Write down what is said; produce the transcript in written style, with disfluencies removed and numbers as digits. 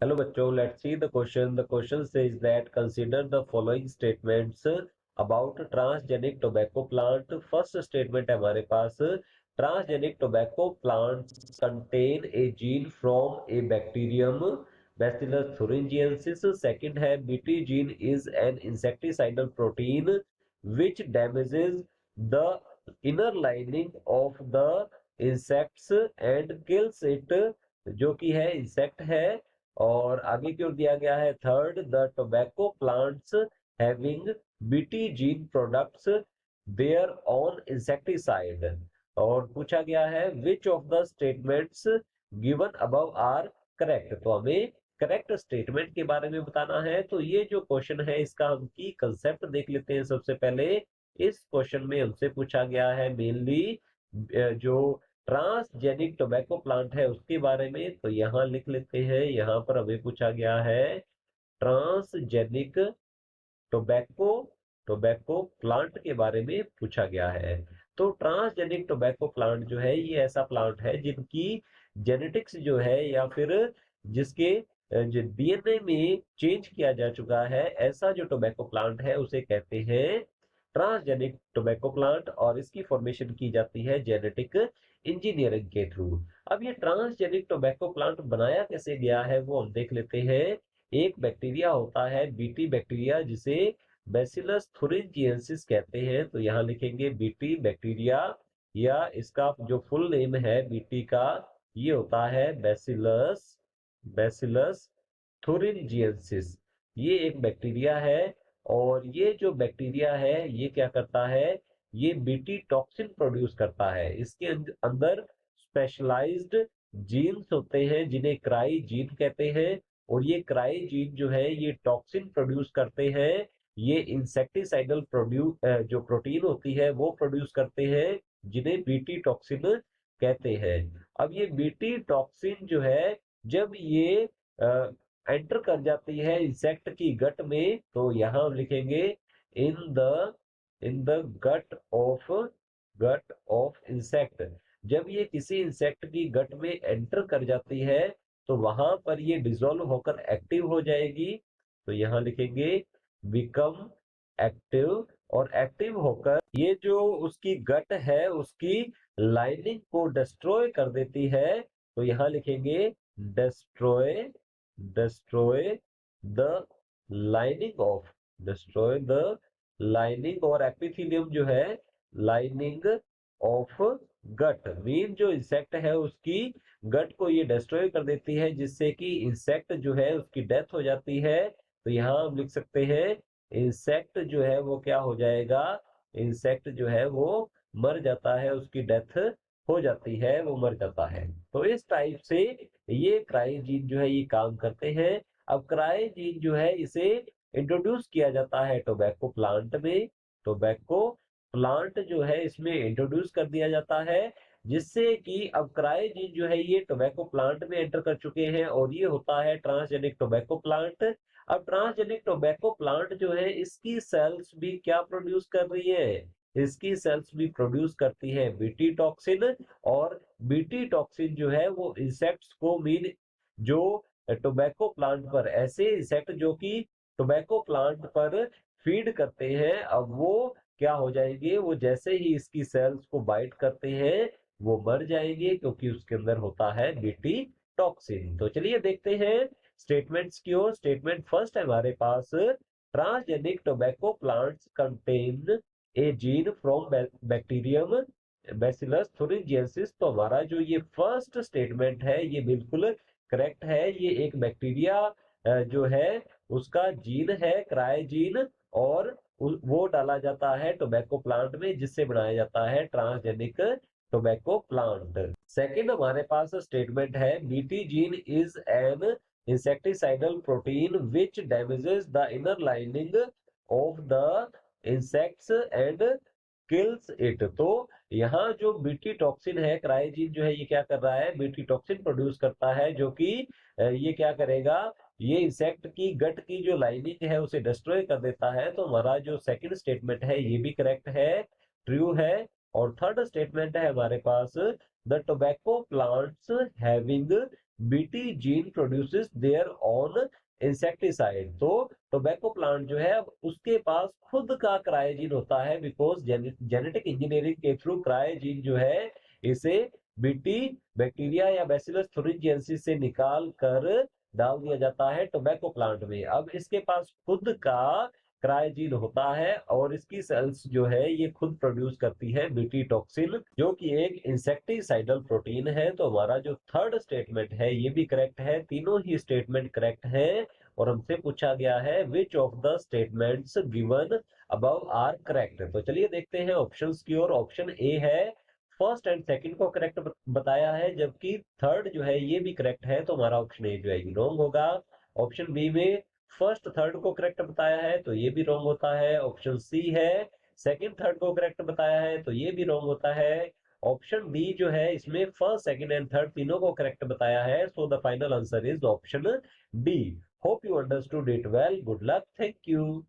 Hello बच्चों, let's see the question. The question says that consider the following statements about transgenic tobacco plant. First statement है हमारे पास, transgenic tobacco plants contain a gene from a bacterium Bacillus thuringiensis. Second है BT gene is an insecticidal protein which damages the inner lining of the insects and kills it, जो कि है insect है। और आगे की ओर दिया गया है third, the tobacco plants having BT gene products their own insecticide. और पूछा गया है which of the statements given above are correct. तो हमें करेक्ट स्टेटमेंट के बारे में बताना है। तो ये जो क्वेश्चन है इसका हम की कंसेप्ट देख लेते हैं। सबसे पहले इस क्वेश्चन में हमसे पूछा गया है मेनली जो ट्रांसजेनिक टोबैको प्लांट है उसके बारे में। तो यहाँ लिख लेते हैं, यहाँ पर हमें पूछा गया है ट्रांसजेनिक टोबैको टोबैको प्लांट के बारे में पूछा गया है। तो ट्रांसजेनिक टोबैको प्लांट जो है ये ऐसा प्लांट है जिनकी जेनेटिक्स जो है या फिर जिसके जो डीएनए में चेंज किया जा चुका है, ऐसा जो टोबैको प्लांट है उसे कहते हैं ट्रांसजेनिक टोबैको प्लांट। और इसकी फॉर्मेशन की जाती है जेनेटिक इंजीनियरिंग के थ्रू। अब ये ट्रांसजेनिक टोबैको प्लांट बनाया कैसे गया है वो हम देख लेते हैं। एक बैक्टीरिया होता है बीटी बैक्टीरिया जिसे बैसिलस थुरिंजिएंसिस कहते हैं। तो यहाँ लिखेंगे बीटी बैक्टीरिया, या इसका जो फुल नेम है बीटी का ये होता है बैसिलस बैसिलस थुरिंजिएंसिस। ये एक बैक्टीरिया है और ये जो बैक्टीरिया है ये क्या करता है, ये बीटी टॉक्सिन प्रोड्यूस करता है। इसके अंदर स्पेशलाइज्ड जीन्स होते हैं जिन्हें क्राई जीन कहते हैं। और ये क्राई जीन जो है ये टॉक्सिन प्रोड्यूस करते हैं। ये इंसेक्टिसाइडल प्रोड्यूस जो प्रोटीन होती है वो प्रोड्यूस करते हैं जिन्हें बीटी टॉक्सिन कहते हैं। अब ये बीटी टॉक्सिन जो है जब ये एंटर कर जाती है इंसेक्ट की गट में, तो यहाँ हम लिखेंगे in the in the gut of insect. जब ये किसी इंसेक्ट की गट में एंटर कर जाती है तो वहां पर ये डिसॉल्व होकर एक्टिव हो जाएगी। तो यहाँ लिखेंगे बिकम एक्टिव। और एक्टिव होकर ये जो उसकी गट है उसकी लाइनिंग को डिस्ट्रॉय कर देती है। तो यहाँ लिखेंगे destroy destroy the lining of destroy the lining और एपिथेलियम जो है लाइनिंग ऑफ गट। मीन जो इंसेक्ट है उसकी गट को ये डिस्ट्रॉय कर देती है जिससे कि इंसेक्ट जो है उसकी डेथ हो जाती है। तो यहाँ हम लिख सकते हैं इंसेक्ट जो है वो क्या हो जाएगा, इंसेक्ट जो है वो मर जाता है, उसकी डेथ हो जाती है, वो मर जाता है। तो इस टाइप से ये क्रायोजीन जो है ये काम करते हैं। अब क्रायोजीन जो है इसे इंट्रोड्यूस किया जाता है टोबैको प्लांट में। टोबैको प्लांट जो है इसमें इंट्रोड्यूस कर दिया जाता है जिससे कि अब क्रायोजीन जो है ये टोबैको प्लांट में एंटर कर चुके हैं और ये होता है ट्रांसजेनिक टोबैको प्लांट। अब ट्रांसजेनिक टोबैको प्लांट जो है इसकी सेल्स भी क्या प्रोड्यूस कर रही है, इसकी सेल्स भी प्रोड्यूस करती है बीटी टॉक्सिन। और बीटी टॉक्सिन जो है वो इंसेक्ट्स को मीन जो टोबैको प्लांट पर ऐसे इंसेक्ट जो कि टोबैको प्लांट पर फीड करते हैं, अब वो क्या हो जाएंगे, वो जैसे ही इसकी सेल्स को बाइट करते हैं वो मर जाएंगे क्योंकि उसके अंदर होता है बीटी टॉक्सिन। तो चलिए देखते हैं स्टेटमेंट्स की ओर। स्टेटमेंट फर्स्ट है हमारे पास, transgenic tobacco plants contain a gene from bacterium Bacillus thuringiensis. तो हमारा जो ये फर्स्ट स्टेटमेंट है ये बिल्कुल करेक्ट है। ये एक बैक्टीरिया जो है उसका जीन है क्रायोजीन, और वो डाला जाता है टोबैको प्लांट में जिससे बनाया जाता है ट्रांसजेनिक टोबैको प्लांट। सेकंड हमारे पास स्टेटमेंट है BT gene is an insecticidal protein which damages the inner lining of the insects and kills it. तो यहाँ जो बीटी टॉक्सिन है क्रायोजीन जो है ये क्या कर रहा है, बीटी टॉक्सिन प्रोड्यूस करता है जो कि ये क्या करेगा, ये इंसेक्ट की गट की जो लाइनिंग है उसे डिस्ट्रॉय कर देता है। तो हमारा जो सेकंड स्टेटमेंट है ये भी करेक्ट है, ट्रू है। और थर्ड स्टेटमेंट है हमारे पास, the tobacco plants having BT gene produces their own insecticide. तो टोबैको प्लांट जो है अब उसके पास खुद का क्रायोजीन होता है, बिकॉज जेनेटिक इंजीनियरिंग के थ्रू क्रायोजीन जो है इसे बीटी बैक्टीरिया या बैसिलस thuringiensis से निकाल कर डाल दिया जाता है टोबैको प्लांट में। अब इसके पास खुद का क्रायोजीन होता है और इसकी सेल्स जो है ये खुद प्रोड्यूस करती है बीटी टॉक्सिन, जो कि एक इंसेक्टिसाइडल प्रोटीन है। तो हमारा जो थर्ड स्टेटमेंट है ये भी करेक्ट है, तीनों ही स्टेटमेंट करेक्ट है। और हमसे पूछा गया है which of the statements given above are correct. तो चलिए देखते हैं ऑप्शंस की ओर। ऑप्शन ए है फर्स्ट एंड सेकंड को करेक्ट बताया है, जबकि थर्ड जो है ये भी करेक्ट है, तो हमारा ऑप्शन ए जो है रॉन्ग होगा। ऑप्शन बी में फर्स्ट थर्ड को करेक्ट बताया है, तो ये भी रॉन्ग होता है। ऑप्शन सी है सेकंड थर्ड को करेक्ट बताया है, तो ये भी रॉन्ग होता है। ऑप्शन डी जो है इसमें फर्स्ट सेकंड एंड थर्ड तीनों को करेक्ट बताया है, so the final answer is option D. Hope you understood it well. Good luck, thank you.